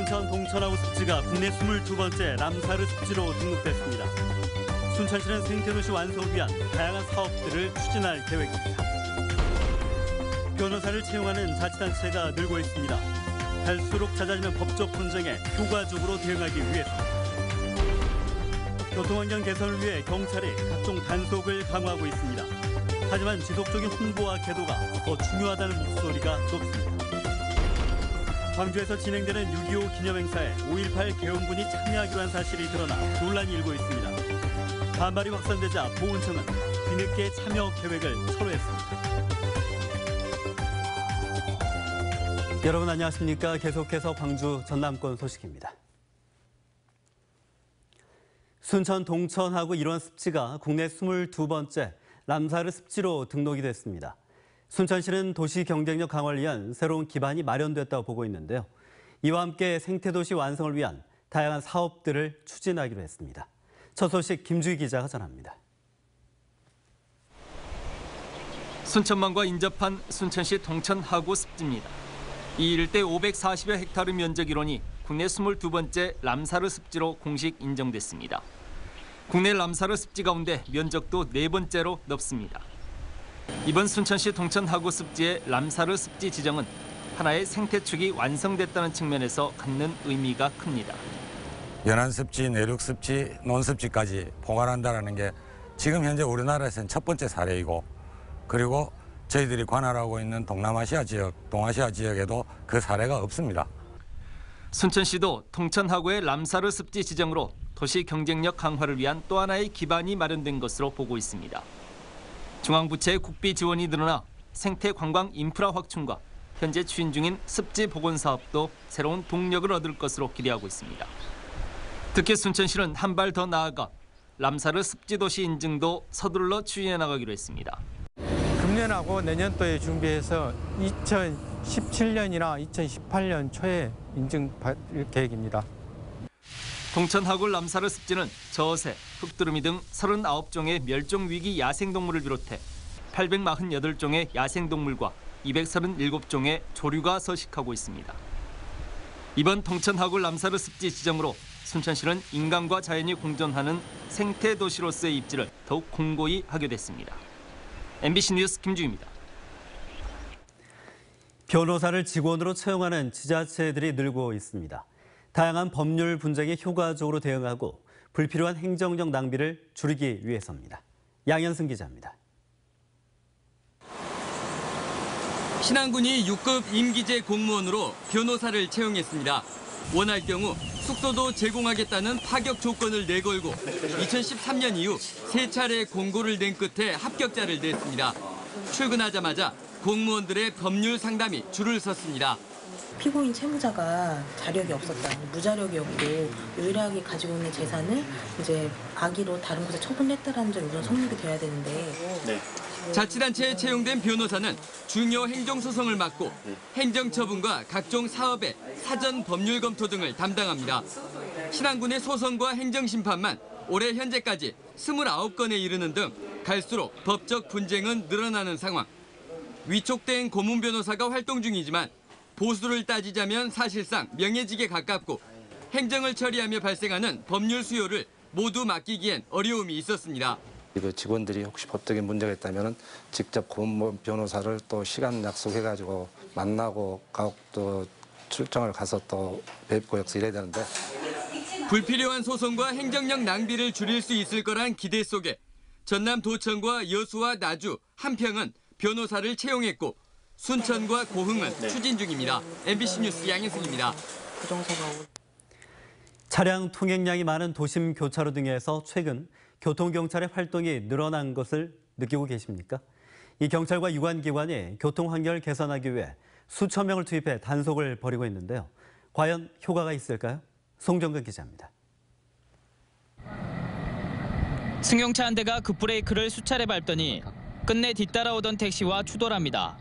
순천 동천하구 습지가 국내 22번째 람사르 습지로 등록됐습니다. 순천시는 생태도시 완성을 위한 다양한 사업들을 추진할 계획입니다. 변호사를 채용하는 자치단체가 늘고 있습니다. 갈수록 잦아지는 법적 분쟁에 효과적으로 대응하기 위해서입니다. 교통환경 개선을 위해 경찰이 각종 단속을 강화하고 있습니다. 하지만 지속적인 홍보와 계도가 더 중요하다는 목소리가 높습니다. 광주에서 진행되는 6.25 기념행사에 5.18 계엄군이 참여하기로 한 사실이 드러나 논란이 일고 있습니다. 반발이 확산되자 보훈청은 뒤늦게 참여 계획을 철회했습니다. 여러분 안녕하십니까? 계속해서 광주 전남권 소식입니다. 순천 동천하구 일원 습지가 국내 22번째 람사르 습지로 등록이 됐습니다. 순천시는 도시 경쟁력 강화를 위한 새로운 기반이 마련됐다고 보고 있는데요. 이와 함께 생태도시 완성을 위한 다양한 사업들을 추진하기로 했습니다. 첫 소식 김주희 기자가 전합니다. 순천만과 인접한 순천시 동천하구 습지입니다. 이 일대 540여 헥타르 면적 일원이 국내 22번째 람사르 습지로 공식 인정됐습니다. 국내 람사르 습지 가운데 면적도 4번째로 넓습니다. 이번 순천시 동천하구 습지의 람사르 습지 지정은 하나의 생태축이 완성됐다는 측면에서 갖는 의미가 큽니다. 연안습지, 내륙습지, 논습지까지 포괄한다는 게 지금 현재 우리나라에서는 첫 번째 사례이고, 그리고 저희들이 관할하고 있는 동남아시아 지역, 동아시아 지역에도 그 사례가 없습니다. 순천시도 동천하구의 람사르 습지 지정으로 도시 경쟁력 강화를 위한 또 하나의 기반이 마련된 것으로 보고 있습니다. 중앙부처의 국비 지원이 늘어나 생태 관광 인프라 확충과 현재 추진 중인 습지 복원 사업도 새로운 동력을 얻을 것으로 기대하고 있습니다. 특히 순천시는 한 발 더 나아가 람사르 습지 도시 인증도 서둘러 추진해 나가기로 했습니다. 금년하고 내년도에 준비해서 2017년이나 2018년 초에 인증받을 계획입니다. 동천하구 람사르 습지는 저새, 흑두루미 등 39종의 멸종위기 야생동물을 비롯해 848종의 야생동물과 237종의 조류가 서식하고 있습니다. 이번 동천하구 람사르 습지 지정으로 순천시는 인간과 자연이 공존하는 생태도시로서의 입지를 더욱 공고히 하게 됐습니다. MBC 뉴스 김주희입니다. 변호사를 직원으로 채용하는 지자체들이 늘고 있습니다. 다양한 법률 분쟁에 효과적으로 대응하고 불필요한 행정적 낭비를 줄이기 위해서입니다. 양현승 기자입니다. 신안군이 6급 임기제 공무원으로 변호사를 채용했습니다. 원할 경우 숙소도 제공하겠다는 파격 조건을 내걸고 2013년 이후 3차례 공고를 낸 끝에 합격자를 냈습니다. 출근하자마자 공무원들의 법률 상담이 줄을 섰습니다. 피고인 채무자가 자력이 없었다, 무자력이었고 유일하게 가지고 있는 재산을 이제 악의로 다른 곳에 처분했다라는 점이 우선 성립이 돼야 되는데. 자치단체에 채용된 변호사는 중요 행정소송을 맡고 행정처분과 각종 사업의 사전 법률 검토 등을 담당합니다. 신안군의 소송과 행정심판만 올해 현재까지 29건에 이르는 등 갈수록 법적 분쟁은 늘어나는 상황. 위촉된 고문 변호사가 활동 중이지만 보수를 따지자면 사실상 명예직에 가깝고 행정을 처리하며 발생하는 법률 수요를 모두 맡기기엔 어려움이 있었습니다. 그 직원들이 혹시 법적인 문제가 있다면 직접 고문 변호사를 또 시간 약속해가지고 만나고 또 출정을 가서 또 뵙고 역시 이래야 되는데. 불필요한 소송과 행정력 낭비를 줄일 수 있을 거란 기대 속에 전남도청과 여수와 나주, 한평은 변호사를 채용했고 순천과 고흥은 추진 중입니다. MBC 뉴스 양현승입니다. 차량 통행량이 많은 도심 교차로 등에서 최근 교통경찰의 활동이 늘어난 것을 느끼고 계십니까? 이 경찰과 유관기관이 교통 환경을 개선하기 위해 수천 명을 투입해 단속을 벌이고 있는데요. 과연 효과가 있을까요? 송정근 기자입니다. 승용차 한 대가 급브레이크를 수차례 밟더니 끝내 뒤따라오던 택시와 추돌합니다.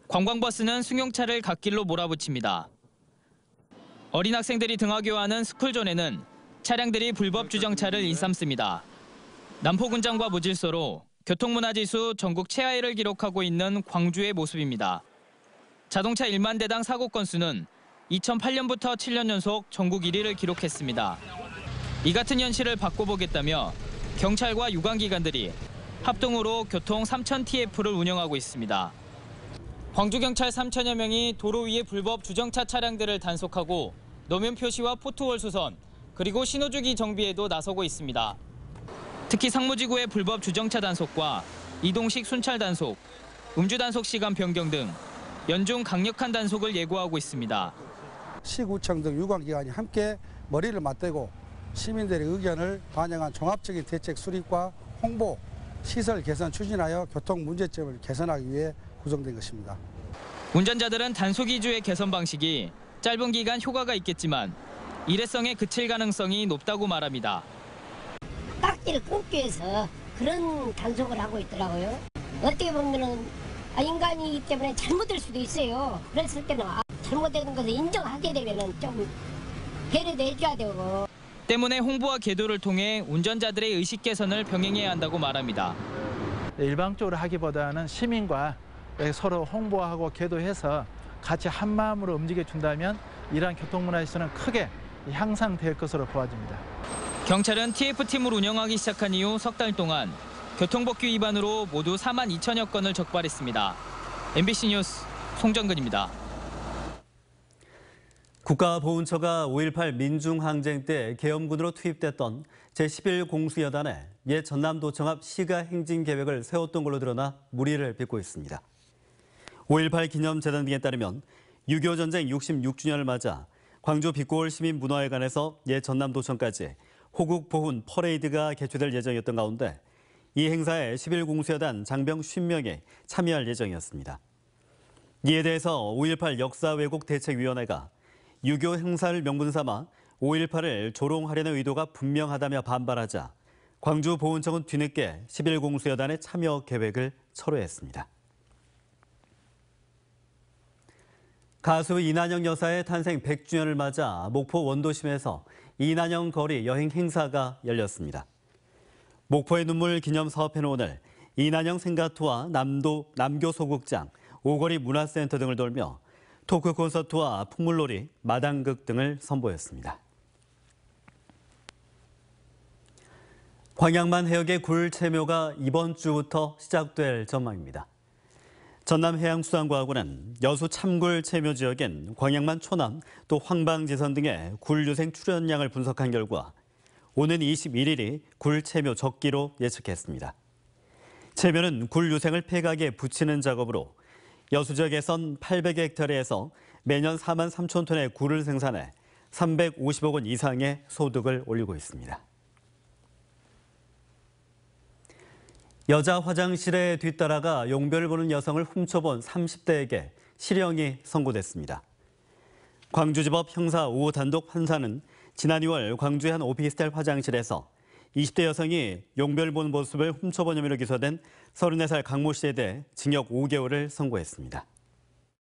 관광버스는 승용차를 갓길로 몰아붙입니다. 어린 학생들이 등하교하는 스쿨존에는 차량들이 불법 주정차를 일삼습니다. 남포군장과 무질서로 교통문화지수 전국 최하위를 기록하고 있는 광주의 모습입니다. 자동차 1만 대당 사고 건수는 2008년부터 7년 연속 전국 1위를 기록했습니다. 이 같은 현실을 바꿔보겠다며 경찰과 유관기관들이 합동으로 교통 3000TF를 운영하고 있습니다. 광주경찰 3천여 명이 도로 위에 불법 주정차 차량들을 단속하고 노면 표시와 포토월 수선, 그리고 신호주기 정비에도 나서고 있습니다. 특히 상무지구의 불법 주정차 단속과 이동식 순찰 단속, 음주 단속 시간 변경 등 연중 강력한 단속을 예고하고 있습니다. 시구청 등 유관기관이 함께 머리를 맞대고 시민들의 의견을 반영한 종합적인 대책 수립과 홍보, 시설 개선 추진하여 교통 문제점을 개선하기 위해 구성된 것입니다. 운전자들은 단속 위주의 개선 방식이 짧은 기간 효과가 있겠지만 일회성에 그칠 가능성이 높다고 말합니다. 딱지를 끊기 위해서 그런 단속을 하고 있더라고요. 어떻게 보면은 인간이기 때문에 잘못될 수도 있어요. 그랬을 때는 잘못된 것을 인정하게 되면은 좀 배려도 해줘야 되고. 때문에 홍보와 계도를 통해 운전자들의 의식 개선을 병행해야 한다고 말합니다. 일방적으로 하기보다는 시민과 서로 홍보하고 계도해서 같이 한 마음으로 움직여 준다면 이러한 교통문화에서는 크게 향상될 것으로 보아집니다. 경찰은 TF팀을 운영하기 시작한 이후 석 달 동안 교통법규 위반으로 모두 4만 2천여 건을 적발했습니다. MBC 뉴스 송정근입니다. 국가보훈처가 5.18 민중항쟁 때 계엄군으로 투입됐던 제11공수여단에 옛 전남도청 앞 시가행진계획을 세웠던 걸로 드러나 물의를 빚고 있습니다. 5.18 기념재단 등에 따르면 6.25 전쟁 66주년을 맞아 광주 빛고울 시민문화회관에서 옛 전남도청까지 호국보훈 퍼레이드가 개최될 예정이었던 가운데 이 행사에 11공수여단 장병 50명이 참여할 예정이었습니다. 이에 대해서 5.18 역사왜곡대책위원회가 6.25 행사를 명분 삼아 5.18을 조롱하려는 의도가 분명하다며 반발하자 광주보훈청은 뒤늦게 11공수여단의 참여 계획을 철회했습니다. 가수 이난영 여사의 탄생 100주년을 맞아 목포 원도심에서 이난영 거리 여행 행사가 열렸습니다. 목포의 눈물 기념 사업회는 오늘 이난영 생가투와 남교 소극장, 오거리 문화센터 등을 돌며 토크 콘서트와 풍물놀이, 마당극 등을 선보였습니다. 광양만 해역의 굴 체묘가 이번 주부터 시작될 전망입니다. 전남해양수산과학원은 여수 참굴 체묘 지역인 광양만 초남 또 황방지선 등의 굴 유생 출현량을 분석한 결과 오는 21일이 굴 체묘 적기로 예측했습니다. 체묘는 굴 유생을 폐각에 붙이는 작업으로 여수 지역에선 800헥타르에서 매년 4만 3천 톤의 굴을 생산해 350억 원 이상의 소득을 올리고 있습니다. 여자 화장실에 뒤따라가 용별을 보는 여성을 훔쳐본 30대에게 실형이 선고됐습니다. 광주지법 형사 5호 단독 판사는 지난 2월 광주의 한 오피스텔 화장실에서 20대 여성이 용별 본 모습을 훔쳐본 혐의로 기소된 34살 강모 씨에 대해 징역 5개월을 선고했습니다.